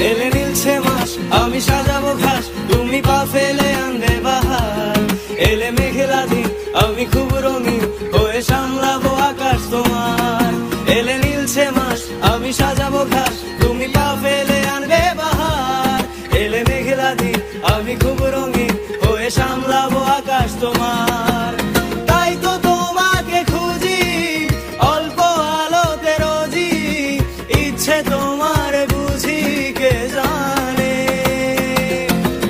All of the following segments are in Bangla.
এলে নীলছে মাস আমি সাজাবো ঘাস, তুমি পা ফেলে আনবে বাহার। এলে মেঘলা দিন আমি খুব রঙিন হয়ে সামলাবো আকাশ তোমার। এলে নীলছে মাস আমি সাজাবো ঘাস, তুমি পা ফেলে আনবে বাহার। এলে মেঘলা দিন আমি খুব রঙিন হয়ে সামলাবো আকাশ তোমার। তাই তো তোমাকে খুঁজি অল্প আলোতে রোজি, ইচ্ছে তোমার বুঝি কে জানে।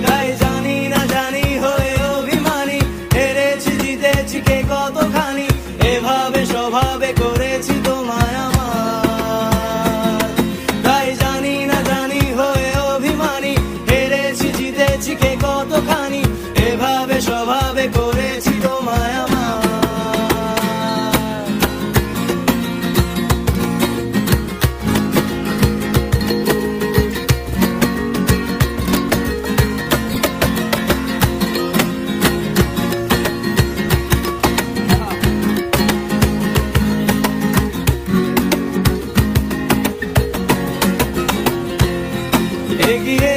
তাই জানি না জানি হয়ে অভিমানী, হেরেছি জিতেছি কে কতখানি, এভাবে স্বভাবে করেছি তোমায় আমার। তাই জানি না জানি হয়ে অভিমানী, হেরেছি জিতেছি কে কতখানি, এভাবে স্বভাবে করেছি তোমায় আমার। এগিয়ে